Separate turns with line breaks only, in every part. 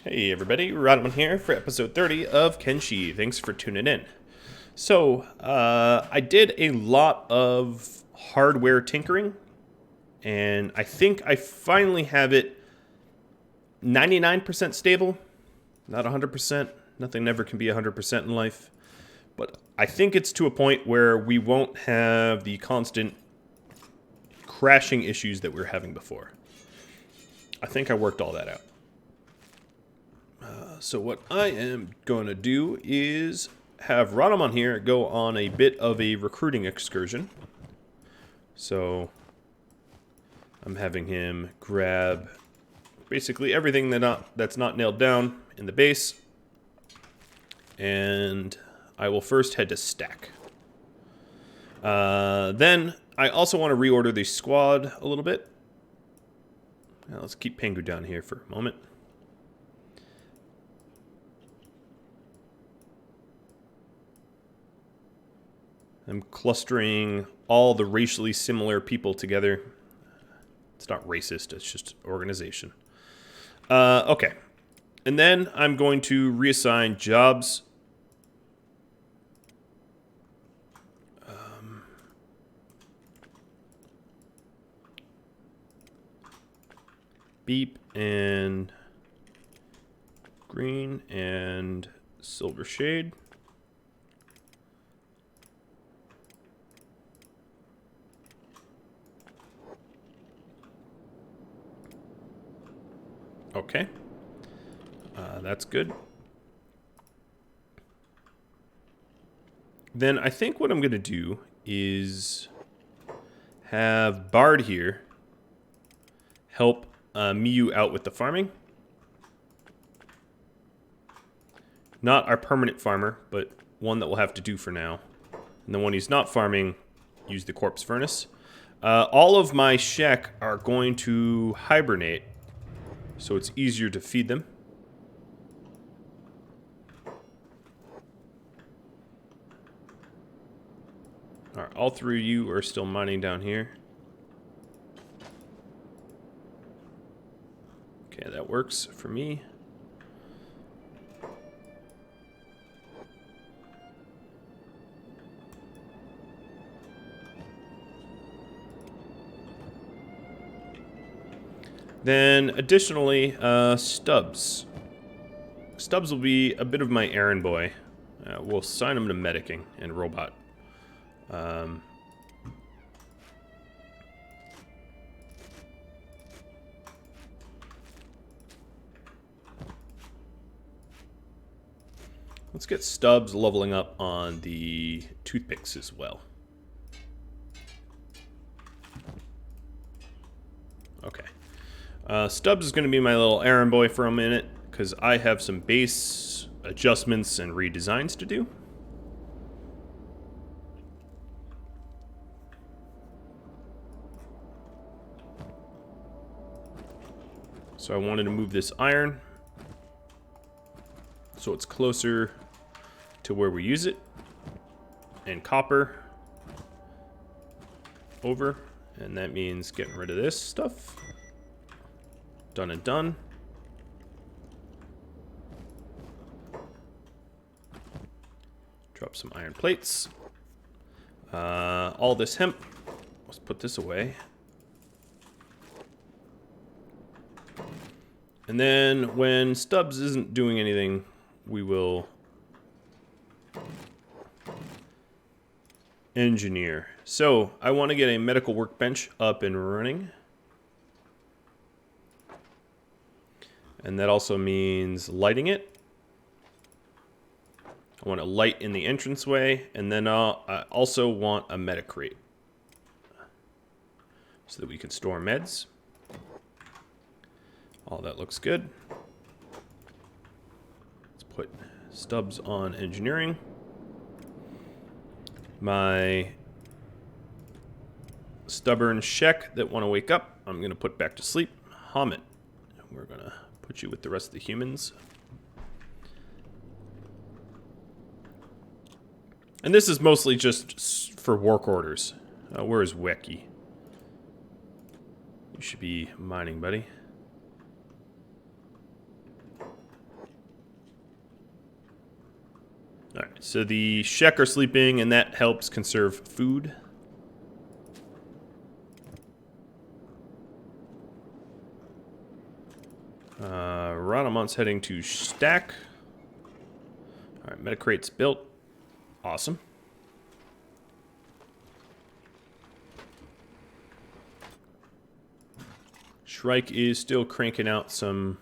Hey everybody, Rhadamant here for episode 30 of Kenshi. Thanks for tuning in. So, I did a lot of hardware tinkering, and I think I finally have it 99% stable. Not 100%. Nothing ever can be 100% in life. But I think it's to a point where we won't have the constant crashing issues that we were having before. I think I worked all that out. So what I am going to do is have Rhadamant here go on a bit of a recruiting excursion. So I'm having him grab basically everything that's not nailed down in the base. And I will first head to stack. Then I also want to reorder the squad a little bit. Now let's keep Pengu down here for a moment. I'm clustering all the racially similar people together. It's not racist, it's just organization. Okay. And then I'm going to reassign jobs. Beep and green and silver shade. Okay, that's good. Then I think what I'm going to do is have Bard here help Miyu out with the farming. Not our permanent farmer, but one that we'll have to do for now. And then when he's not farming, use the corpse furnace. All of my Shek are going to hibernate, so it's easier to feed them. Alright, all three of you are still mining down here. Okay, that works for me. Then, additionally, Stubbs. Stubbs will be a bit of my errand boy. We'll assign him to medicing and robot. Let's get Stubbs leveling up on the toothpicks as well. Okay. Stubbs is going to be my little errand boy for a minute, because I have some base adjustments and redesigns to do. So I wanted to move this iron so it's closer to where we use it, and copper over, and that means getting rid of this stuff. Done and done. Drop some iron plates. All this hemp. Let's put this away. And then when Stubbs isn't doing anything, we will engineer. So I want to get a medical workbench up and running. And that also means lighting it. I want a light in the entranceway, and then I also want a meta crate so that we can store meds. All that looks good. Let's put Stubbs on engineering. My stubborn Shek that want to wake up, I'm going to put back to sleep. Hamid. We're going to put you with the rest of the humans. And this is mostly just for work orders. Where is Weki? You should be mining, buddy. Alright, so the Shek are sleeping, and that helps conserve food. Rhadamant's heading to stack. Alright, Metacrate's built. Awesome. Shrike is still cranking out some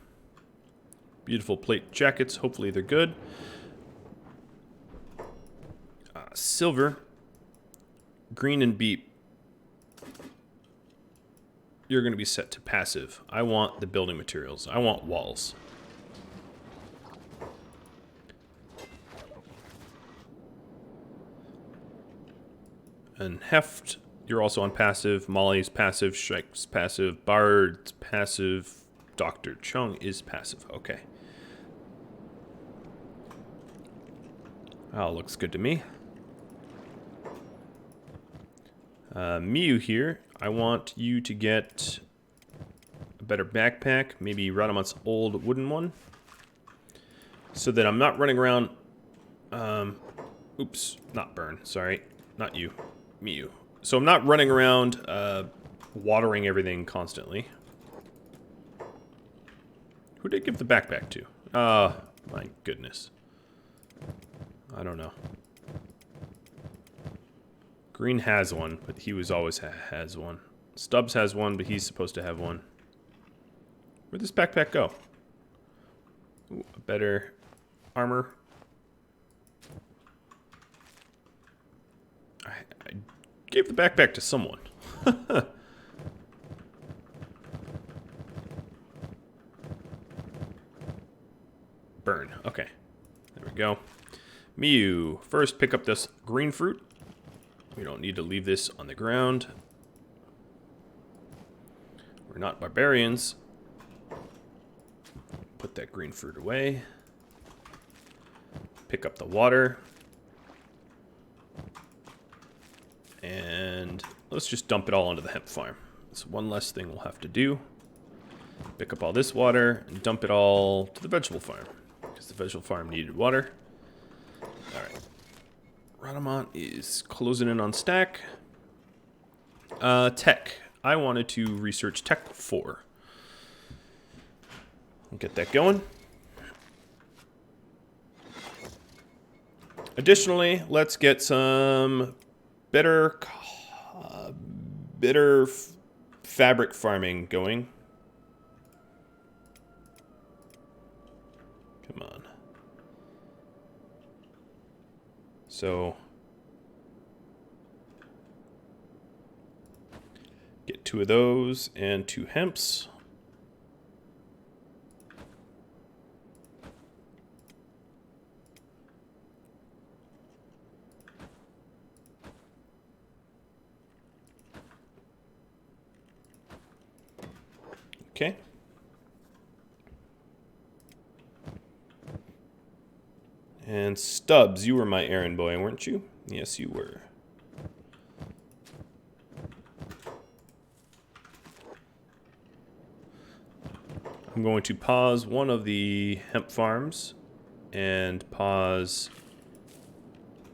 beautiful plate jackets. Hopefully they're good. Silver, green, and beep. You're going to be set to passive. I want the building materials. I want walls. And Heft, you're also on passive. Molly's passive. Shrike's passive. Bard's passive. Dr. Chung is passive. Okay. Oh, looks good to me. Miyu here. I want you to get a better backpack. Maybe Rhadamant's old wooden one. So that I'm not running around... oops. Not Burn. Sorry. Not you. Miyu. So I'm not running around watering everything constantly. Who did I give the backpack to? My goodness. I don't know. Green has one, but he was always has one. Stubbs has one, but he's supposed to have one. Where'd this backpack go? Ooh, a better armor. I gave the backpack to someone. Burn. Okay. There we go. Miyu. First, pick up this green fruit. We don't need to leave this on the ground. We're not barbarians. Put that green fruit away. Pick up the water. And let's just dump it all into the hemp farm. That's one less thing we'll have to do. Pick up all this water and dump it all to the vegetable farm, because the vegetable farm needed water. Alright. Rhadamant is closing in on stack. Tech. I wanted to research Tech 4. I'll get that going. Additionally, let's get some better fabric farming going. Come on. So get 2 of those and 2 hemps. Okay. And Stubbs, you were my errand boy, weren't you? Yes, you were. I'm going to pause one of the hemp farms and pause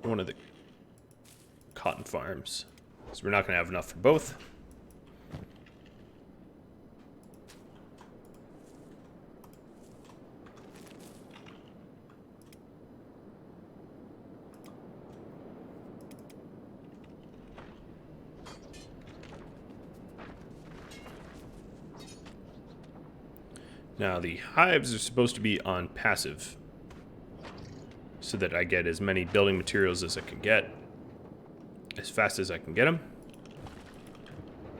one of the cotton farms. So we're not going to have enough for both. Now, the hives are supposed to be on passive, so that I get as many building materials as I can get, as fast as I can get them.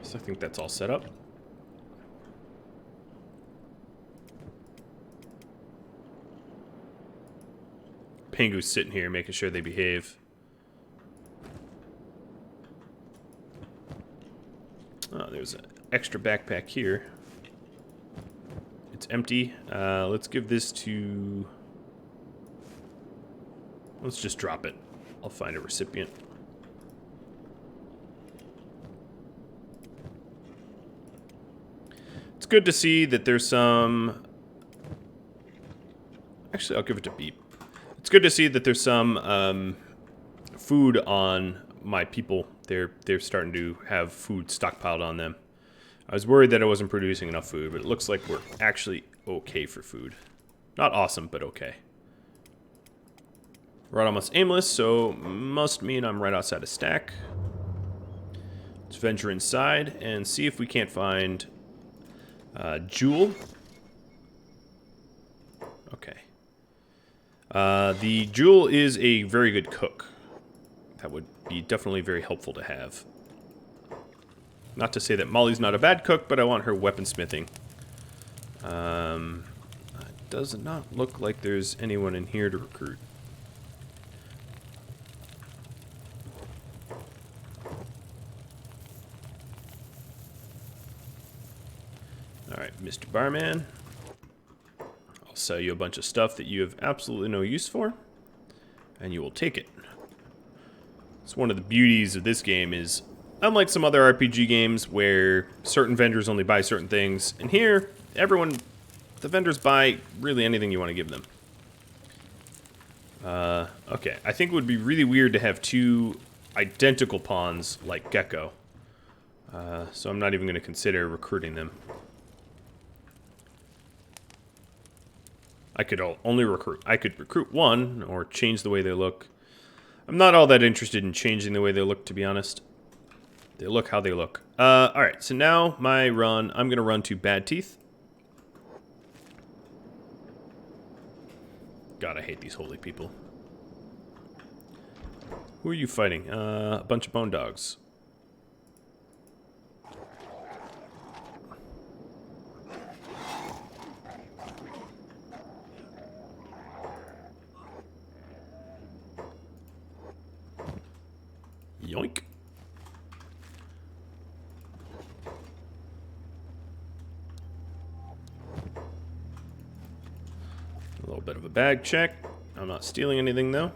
So I think that's all set up. Pingu's sitting here making sure they behave. Oh, there's an extra backpack here. It's empty. Let's give this to... Let's just drop it. I'll find a recipient. It's good to see that there's some... Actually, I'll give it to Beep. It's good to see that there's some food on my people. They're starting to have food stockpiled on them. I was worried that I wasn't producing enough food, but it looks like we're actually okay for food. Not awesome, but okay. Rhadamant's aimless, so must mean I'm right outside a stack. Let's venture inside and see if we can't find Jewel. Okay. The Jewel is a very good cook. That would be definitely very helpful to have. Not to say that Molly's not a bad cook, but I want her weaponsmithing. It does not look like there's anyone in here to recruit. Alright, Mr. Barman. I'll sell you a bunch of stuff that you have absolutely no use for, and you will take it. It's one of the beauties of this game is, unlike some other RPG games where certain vendors only buy certain things, and here, the vendors buy really anything you want to give them. Okay, I think it would be really weird to have two identical pawns like Gecko. So I'm not even going to consider recruiting them. I could recruit one, or change the way they look. I'm not all that interested in changing the way they look, to be honest. They look how they look. Alright, so now my run, I'm going to run to Bad Teeth. God, I hate these holy people. Who are you fighting? A bunch of bone dogs. Yoink. A little bit of a bag check. I'm not stealing anything, though.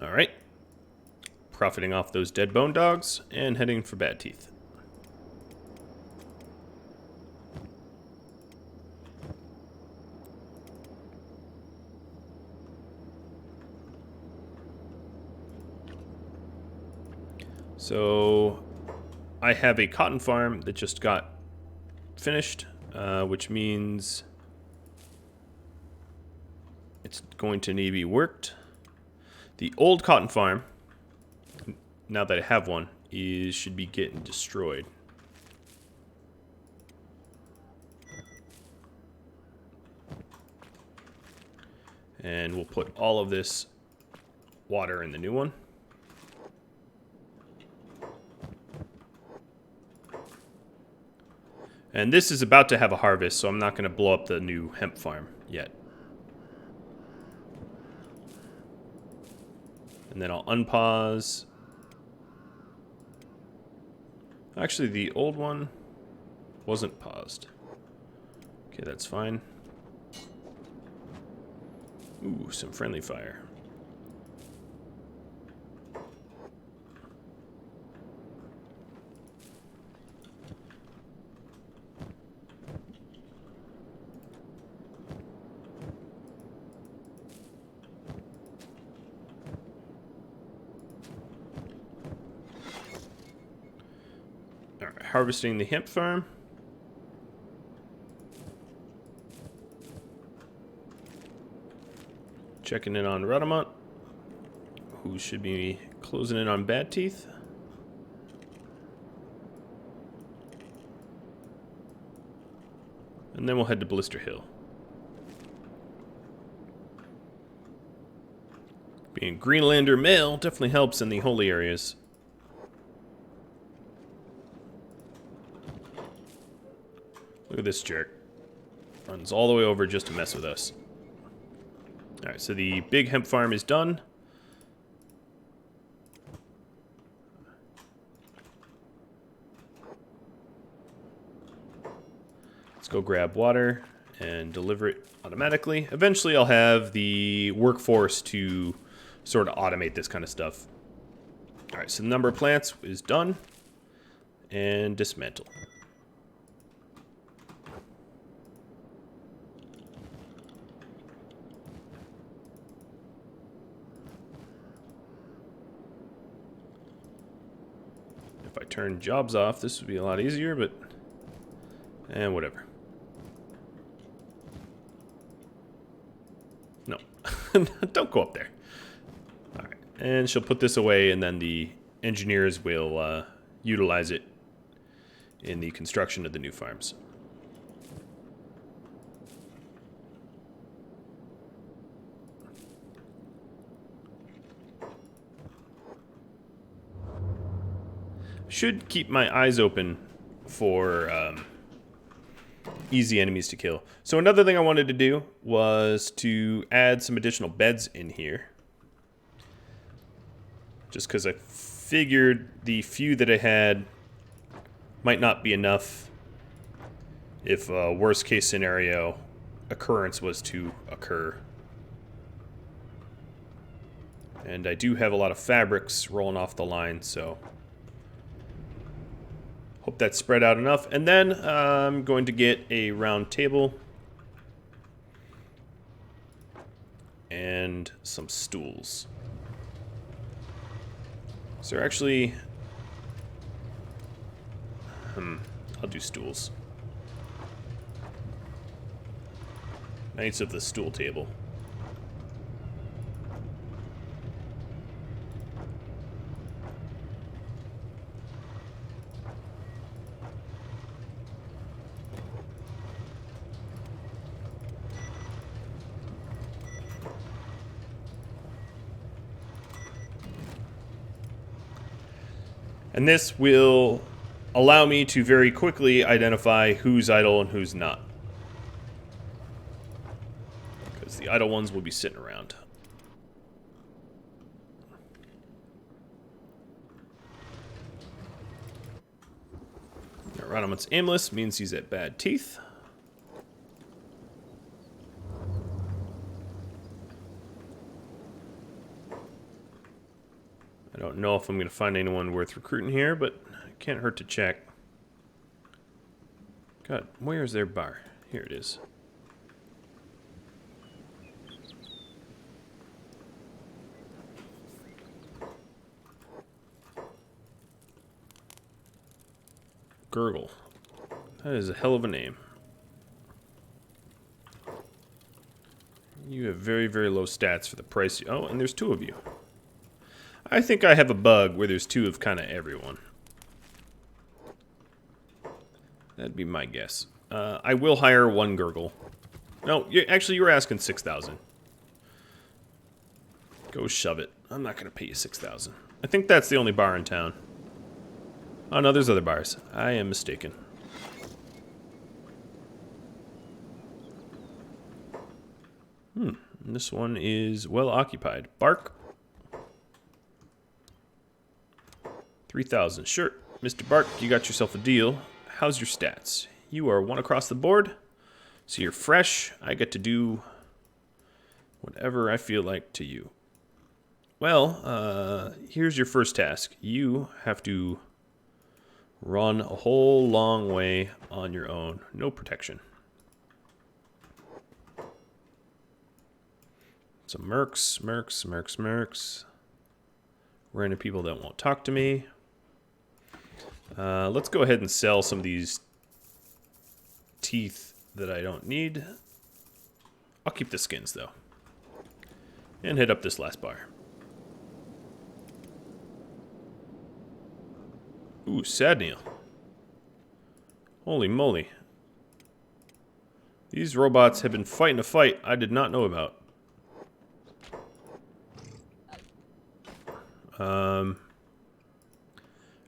Alright. Profiting off those dead bone dogs and heading for Bad Teeth. So, I have a cotton farm that just got finished, which means it's going to need to be worked. The old cotton farm, now that I have one, should be getting destroyed. And we'll put all of this water in the new one. And this is about to have a harvest, so I'm not going to blow up the new hemp farm yet. And then I'll unpause. Actually, the old one wasn't paused. Okay, that's fine. Ooh, some friendly fire. Alright, harvesting the hemp farm. Checking in on Rhadamant, who should be closing in on Bad Teeth. And then we'll head to Blister Hill. Being Greenlander male definitely helps in the holy areas. Look at this jerk. Runs all the way over just to mess with us. Alright, so the big hemp farm is done. Let's go grab water and deliver it automatically. Eventually I'll have the workforce to sort of automate this kind of stuff. Alright, so the number of plants is done. And dismantle. turn jobs off, this would be a lot easier, but... whatever. No. Don't go up there. Alright, and she'll put this away, and then the engineers will utilize it in the construction of the new farms. Should keep my eyes open for easy enemies to kill. So another thing I wanted to do was to add some additional beds in here. Just because I figured the few that I had might not be enough if a worst case scenario occurrence was to occur. And I do have a lot of fabrics rolling off the line, so... hope that's spread out enough. And then I'm going to get a round table and some stools. Is there actually... I'll do stools. Knights of the stool table. And this will allow me to very quickly identify who's idle and who's not. Because the idle ones will be sitting around. Rhadamant's aimless means he's at bad teeth. I don't know if I'm going to find anyone worth recruiting here, but it can't hurt to check. God, where's their bar? Here it is. Gurgle. That is a hell of a name. You have very, very low stats for the price. Oh, and there's two of you. I think I have a bug where there's two of kind of everyone. That'd be my guess. I will hire one Gurgle. No, actually, you were asking 6,000. Go shove it. I'm not going to pay you 6,000. I think that's the only bar in town. Oh, no, there's other bars. I am mistaken. And this one is well occupied. Bark. 3,000. Sure. Mr. Bark, you got yourself a deal. How's your stats? You are one across the board. So you're fresh. I get to do whatever I feel like to you. Well, here's your first task. You have to run a whole long way on your own. No protection. Some mercs. Random people that won't talk to me. Let's go ahead and sell some of these teeth that I don't need. I'll keep the skins, though. And hit up this last bar. Ooh, Sadneil. Holy moly. These robots have been fighting a fight I did not know about.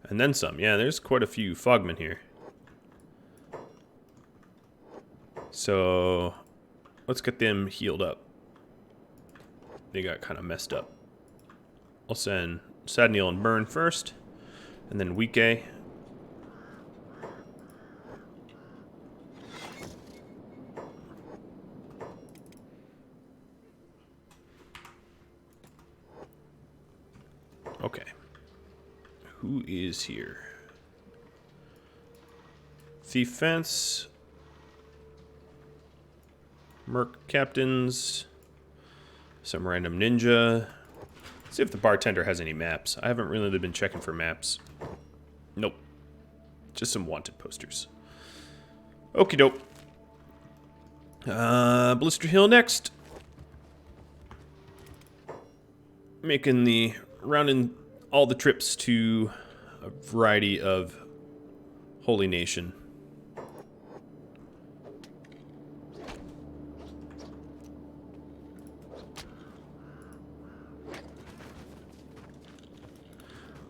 And then some. Yeah, there's quite a few Fogmen here. So, let's get them healed up. They got kind of messed up. I'll send Sadneil and Burn first. And then Weeke. Okay. Who is here? Thief Fence. Merc Captains. Some random ninja. Let's see if the bartender has any maps. I haven't really been checking for maps. Nope. Just some wanted posters. Okie doke. Blister Hill next. Rounding all the trips to a variety of Holy Nation.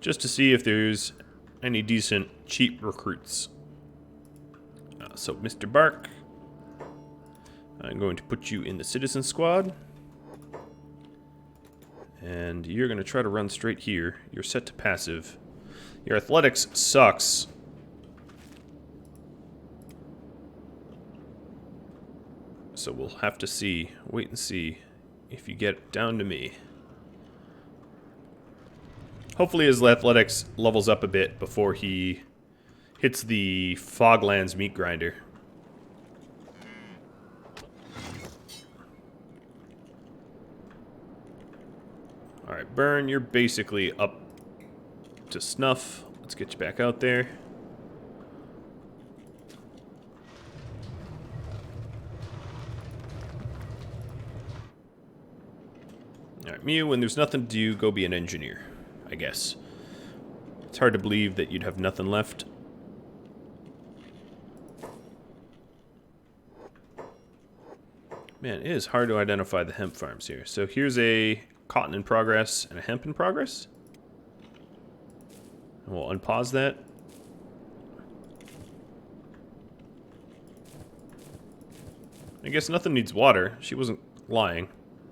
Just to see if there's any decent, cheap recruits. So, Mr. Bark, I'm going to put you in the Citizen Squad. And you're going to try to run straight here. You're set to passive. Your athletics sucks. So we'll have to see, wait and see if you get down to me. Hopefully his athletics levels up a bit before he hits the Foglands meat grinder. Alright, Burn, you're basically up to snuff. Let's get you back out there. Alright, Mew, when there's nothing to do, go be an engineer, I guess. It's hard to believe that you'd have nothing left. Man, it is hard to identify the hemp farms here. So here's a cotton in progress and a hemp in progress. And we'll unpause that. I guess nothing needs water. She wasn't lying.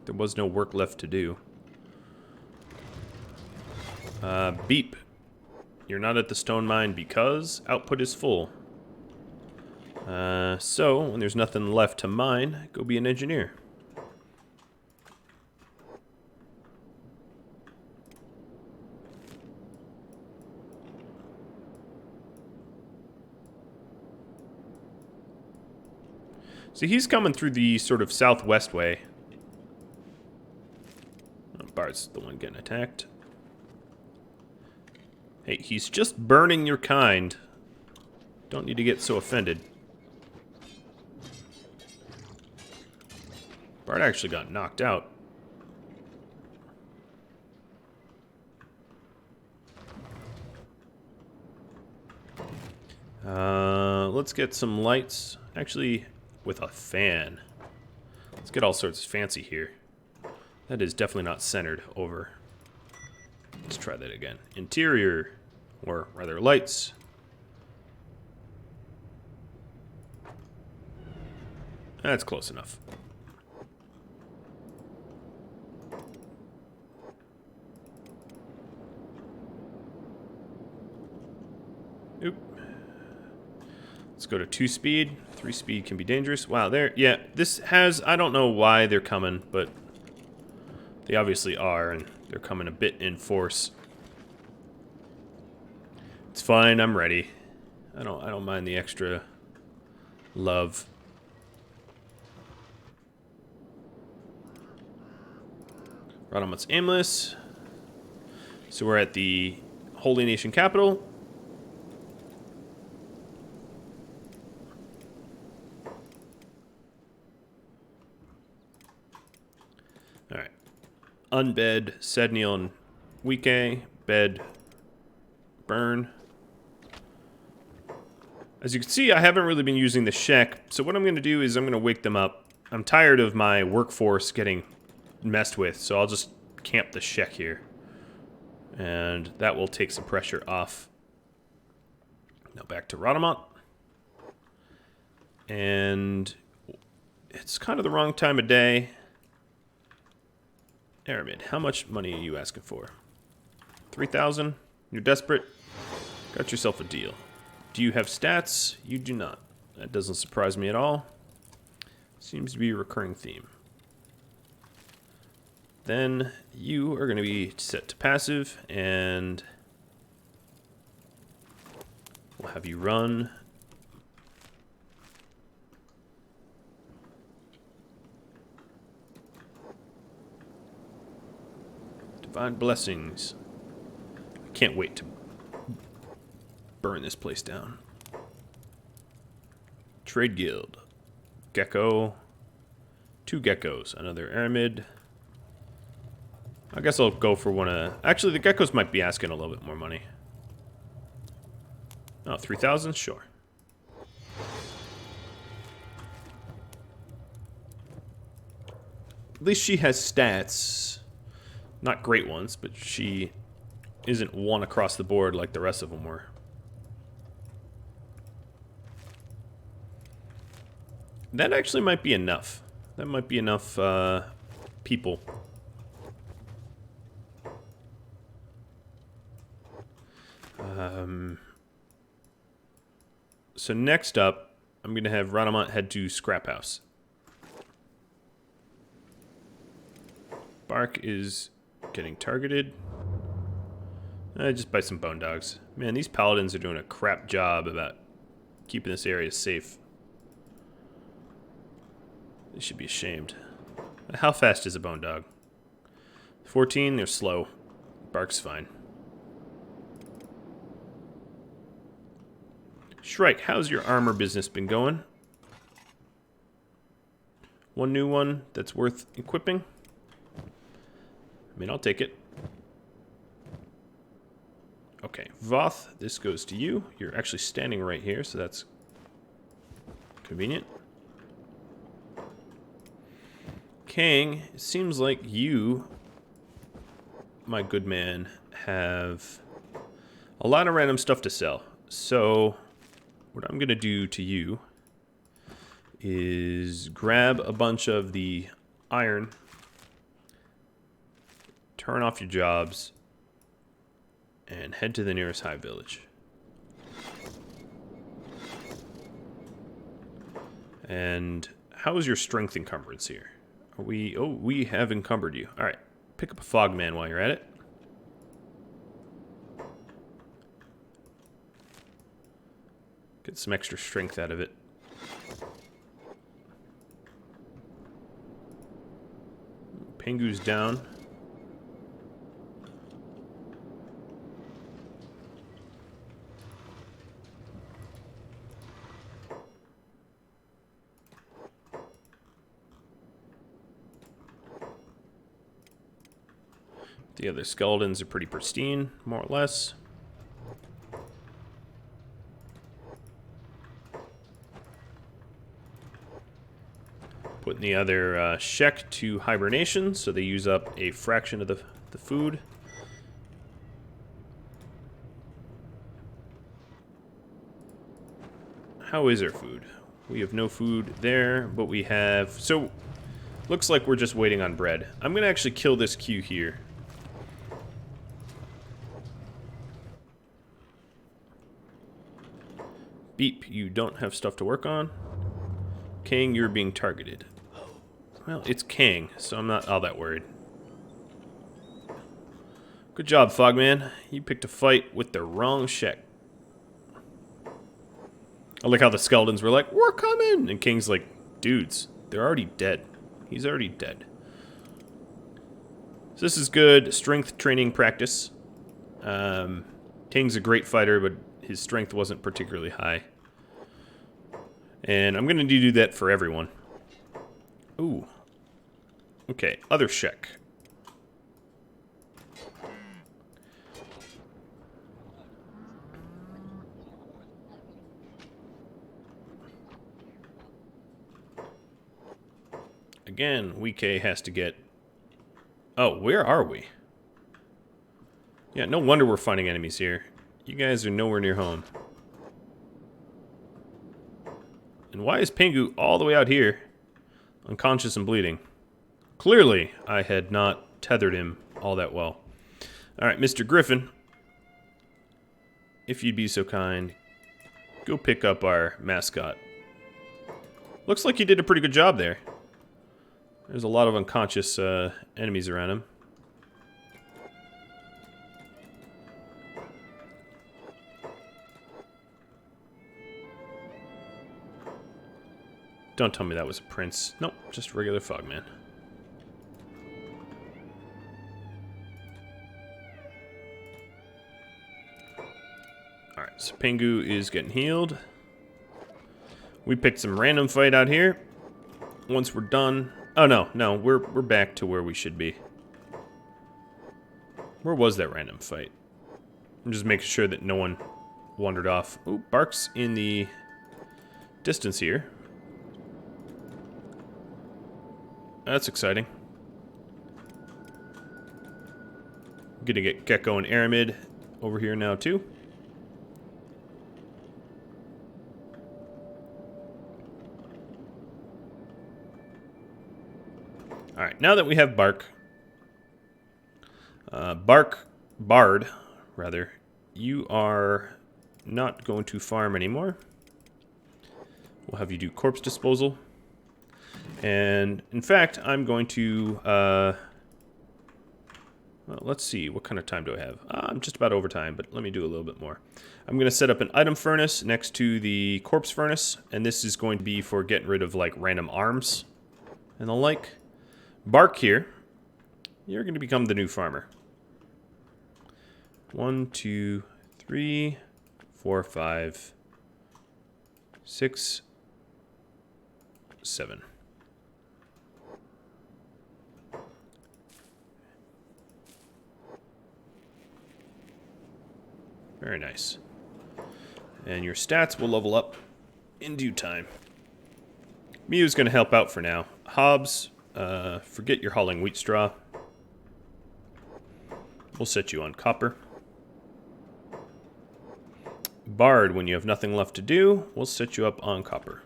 There was no work left to do. Beep. You're not at the stone mine because output is full. So, when there's nothing left to mine, go be an engineer. See, he's coming through the sort of southwest way. Oh, Bart's the one getting attacked. Hey, he's just burning your kind. Don't need to get so offended. Bart actually got knocked out. Let's get some lights. Actually, with a fan. Let's get all sorts of fancy here. That is definitely not centered over. Let's try that again. Interior, or rather lights. That's close enough. Oop. Let's go to 2-speed. 3-speed can be dangerous. Wow, there. Yeah, this has. I don't know why they're coming, but they obviously are, and they're coming a bit in force. It's fine. I'm ready. I don't mind the extra love. Rhadamant's aimless. So we're at the Holy Nation capital. Alright. Unbed, Sedniel, and Wike. Bed. Burn. As you can see, I haven't really been using the Shek, so what I'm going to do is I'm going to wake them up. I'm tired of my workforce getting messed with, so I'll just camp the Shek here. And that will take some pressure off. Now back to Rhadamant. And it's kind of the wrong time of day. Aramid, how much money are you asking for? 3,000? You're desperate? Got yourself a deal. Do you have stats? You do not. That doesn't surprise me at all. Seems to be a recurring theme. Then you are going to be set to passive, and we'll have you run. Divine Blessings. I can't wait to burn this place down. Trade guild. Gecko. 2 geckos. Another aramid. I guess I'll go for one of... Actually, the geckos might be asking a little bit more money. Oh, 3,000? Sure. At least she has stats. Not great ones, but she isn't one across the board like the rest of them were. That actually might be enough. That might be enough people. So next up, I'm going to have Rhadamant head to Scrap House. Bark is getting targeted. Just by some bone dogs. Man, these paladins are doing a crap job about keeping this area safe. They should be ashamed. How fast is a bone dog? 14, they're slow. Bark's fine. Shrike, how's your armor business been going? One new one that's worth equipping? I mean, I'll take it. Okay, Voth, this goes to you. You're actually standing right here, so that's convenient. Kang, it seems like you, my good man, have a lot of random stuff to sell. So, what I'm going to do to you is grab a bunch of the iron, turn off your jobs, and head to the nearest hive village. And how is your strength encumbrance here? Are we... Oh, we have encumbered you. Alright, pick up a Fogman while you're at it. Get some extra strength out of it. Pengu's down. The other skeletons are pretty pristine, more or less. Putting the other Shek to hibernation, so they use up a fraction of the food. How is our food? We have no food there, but we have... So, looks like we're just waiting on bread. I'm going to actually kill this queue here. Beep, you don't have stuff to work on. Kang, you're being targeted. Well, it's Kang, so I'm not all that worried. Good job, Fogman. You picked a fight with the wrong Shek. I like how the skeletons were like, we're coming! And Kang's like, dudes, they're already dead. He's already dead. So this is good strength training practice. Kang's a great fighter, but his strength wasn't particularly high. And I'm going to do that for everyone. Ooh. Okay, other Shek. Again, Wike has to get... Oh, where are we? Yeah, no wonder we're fighting enemies here. You guys are nowhere near home. And why is Pingu all the way out here, unconscious and bleeding? Clearly, I had not tethered him all that well. Alright, Mr. Griffin, if you'd be so kind, go pick up our mascot. Looks like you did a pretty good job there. There's a lot of unconscious enemies around him. Don't tell me that was a prince. Nope, just a regular Fogman. Alright, So Pingu is getting healed. We picked some random fight out here. Once we're done... Oh, no, we're back to where we should be. Where was that random fight? I'm just making sure that no one wandered off. Oh, Bark's in the distance here. That's exciting. I'm gonna get Gecko and Aramid over here now too. Alright, now that we have Bard, rather, you are not going to farm anymore. We'll have you do corpse disposal. And, in fact, I'm going to, well, let's see, what kind of time do I have? I'm just about over time, but let me do a little bit more. I'm going to set up an item furnace next to the corpse furnace, and this is going to be for getting rid of, like, random arms and the like. Bark here, you're going to become the new farmer. 1, 2, 3, 4, 5, 6, 7. Very nice. And your stats will level up in due time. Mew's going to help out for now. Hobbs, forget your hauling wheat straw. We'll set you on copper. Bard, when you have nothing left to do, we'll set you up on copper.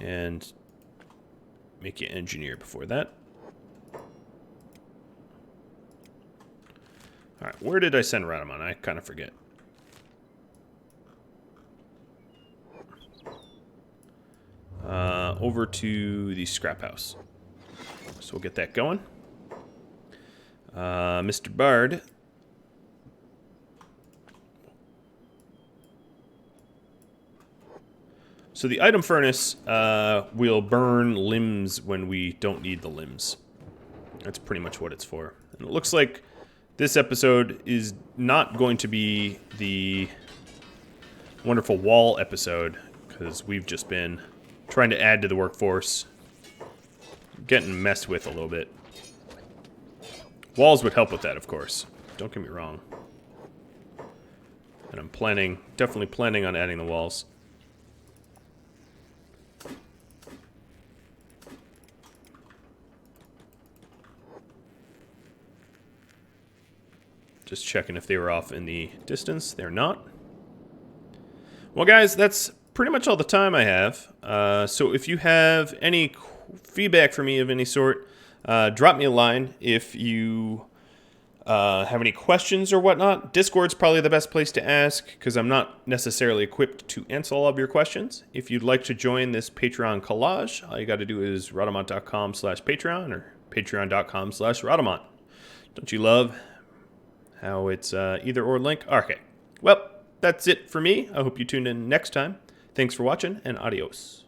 And make you engineer before that. Alright, where did I send Rhadamant? I kind of forget. Over to the scrap house. So we'll get that going. Mr. Bard. So the item furnace will burn limbs when we don't need the limbs. That's pretty much what it's for. And it looks like this episode is not going to be the wonderful wall episode, because we've just been trying to add to the workforce, getting messed with a little bit. Walls would help with that, of course. Don't get me wrong. And I'm definitely planning on adding the walls. Just checking if they were off in the distance. They're not. Well, guys, that's pretty much all the time I have. So if you have any feedback for me of any sort, drop me a line. If you have any questions or whatnot, Discord's probably the best place to ask, because I'm not necessarily equipped to answer all of your questions. If you'd like to join this Patreon collage, all you got to do is Rhadamant.com/Patreon or Patreon.com/Rhadamant. Don't you love how it's either or link? Okay. Well, that's it for me. I hope you tune in next time. Thanks for watching, and adios.